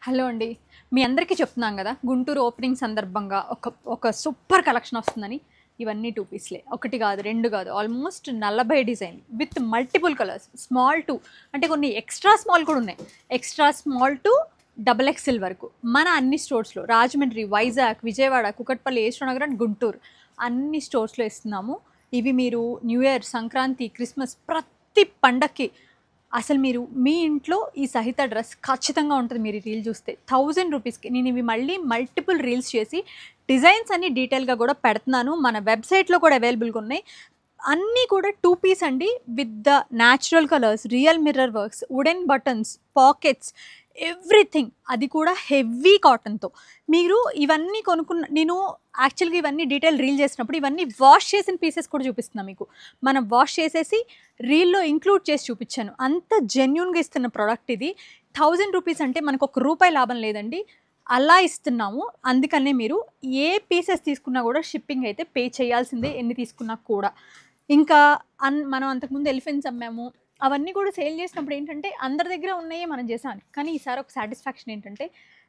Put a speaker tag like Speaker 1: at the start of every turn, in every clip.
Speaker 1: Hello అండి. మీ అందరికీ చెప్తున్నాం గదా! గుంటూరు ఓపెనింగ్ సందర్భంగా ఒక సూపర్ కలెక్షన్ వస్తుందని. ఇవన్నీ 2 పీస్‌లే. 1 గాదు, 2 గాదు. ఆల్మోస్ట్ 40 డిజైన్‌లు with multiple colours. Small to అంటే కొన్ని ఎక్స్‌ట్రా స్మాల్ కూడా ఉన్నాయి. Extra small to double XL వరకు. మన అన్ని స్టోర్స్‌లో రాజమండ్రి, వైజాగ్, విజయవాడ, కూకట్పల్లి, యశ్వంతనగర్ అండ్ గుంటూరు అన్ని స్టోర్స్‌లో ఇస్తున్నాము. ఇవి మీరు న్యూ ఇయర్, సంక్రాంతి, క్రిస్మస్ ప్రతి పండక్కి అసలు మీరు మీ ఇంట్లో ఈ సహిత డ్రెస్ ఖచ్చితంగా ఉంటుంది. మీరు ఈ రీల్ చూస్తే 1000 రూపీస్కి నేను ఇవి మళ్ళీ మల్టిపుల్ రీల్స్ చేసి డిజైన్స్ అన్ని డీటెయిల్గా కూడా పెడుతున్నాను. మన వెబ్సైట్లో కూడా అవైలబుల్గా ఉన్నాయి. అన్నీ కూడా 2 పీస్ అండి. With the natural colours, real mirror works, wooden buttons, pockets, everything. అది కూడా హెవీ కాటన్తో. మీరు ఇవన్నీ కొనుక్కున్న నేను యాక్చువల్గా ఇవన్నీ డీటెయిల్ రీల్ చేసినప్పుడు ఇవన్నీ వాష్ చేసిన పీసెస్ కూడా చూపిస్తున్నాను మీకు. మనం వాష్ చేసేసి రీల్లో ఇంక్లూడ్ చేసి చూపించాను. అంత జెన్యూన్గా ఇస్తున్న ప్రోడక్ట్ ఇది. 1000 రూపీస్ అంటే మనకు ₹1 లాభం లేదండి. అలా ఇస్తున్నాము. అందుకనే మీరు ఏ పీసెస్ తీసుకున్నా కూడా షిప్పింగ్ అయితే పే చేయాల్సిందే, ఎన్ని తీసుకున్నా కూడా. ఇంకా మనం అంతకుముందు ఎలిఫెంట్స్ అమ్మాము. అవన్నీ కూడా సేల్ చేసినప్పుడు ఏంటంటే అందరి దగ్గర ఉన్నాయే మనం చేసామని. కానీ ఈసారి ఒక సాటిస్ఫాక్షన్ ఏంటంటే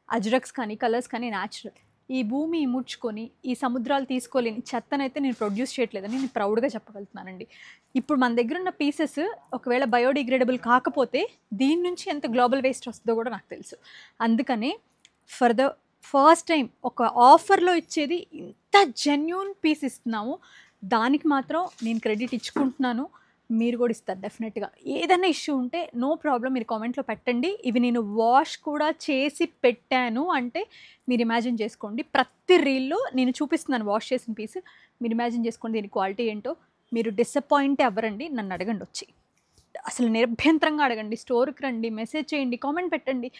Speaker 1: అజ్రక్స్ కానీ కలర్స్ కానీ న్యాచురల్. ఈ భూమి ముడుచుకొని ఈ సముద్రాలు తీసుకోలేని చెత్తనైతే నేను ప్రొడ్యూస్ చేయట్లేదని నేను ప్రౌడ్గా చెప్పగలుగుతున్నానండి. ఇప్పుడు మన దగ్గర ఉన్న పీసెస్ ఒకవేళ బయోడిగ్రేడబుల్ కాకపోతే దీని నుంచి ఎంత గ్లోబల్ వేస్ట్ వస్తుందో కూడా నాకు తెలుసు. అందుకనే ఫర్ ద ఫస్ట్ టైం ఒక ఆఫర్లో ఇచ్చేది ఇంత జెన్యూన్ పీస్ ఇస్తున్నాము. దానికి మాత్రం నేను క్రెడిట్ ఇచ్చుకుంటున్నాను. మీరు కూడా ఇస్తారు డెఫినెట్గా. ఏదైనా ఇష్యూ ఉంటే నో ప్రాబ్లం, మీరు కామెంట్లో పెట్టండి. ఇవి నేను వాష్ కూడా చేసి పెట్టాను అంటే మీరు ఇమాజిన్ చేసుకోండి. ప్రతి రీల్లో నేను చూపిస్తున్నాను వాష్ చేసిన పీస్. మీరు ఇమాజిన్ చేసుకోండి దీని క్వాలిటీ ఏంటో. మీరు డిసప్పాయింట్ అవ్వరండి. నన్ను అడగండి వచ్చి, అసలు నిరభ్యంతరంగా అడగండి. స్టోర్కి రండి, మెసేజ్ చేయండి, కామెంట్ పెట్టండి.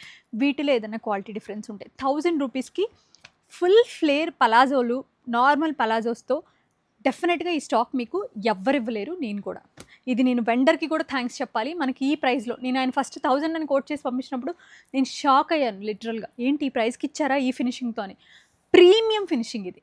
Speaker 1: వీటిలో ఏదైనా క్వాలిటీ డిఫరెన్స్ ఉంటే 1000 రూపీస్కి ఫుల్ ఫ్లేర్ పలాజోలు, నార్మల్ పలాజోస్తో డెఫినెట్గా ఈ స్టాక్ మీకు ఎవ్వరు ఇవ్వలేరు. నేను కూడా ఇది నేను వెండర్కి కూడా థ్యాంక్స్ చెప్పాలి. మనకి ఈ ప్రైస్లో నేను ఆయన ఫస్ట్ 1000 అని కోట్ చేసి పంపించినప్పుడు నేను షాక్ అయ్యాను లిటరల్గా. ఏంటి ఈ ప్రైస్కి ఇచ్చారా ఈ ఫినిషింగ్తో అని. ప్రీమియం ఫినిషింగ్ ఇది.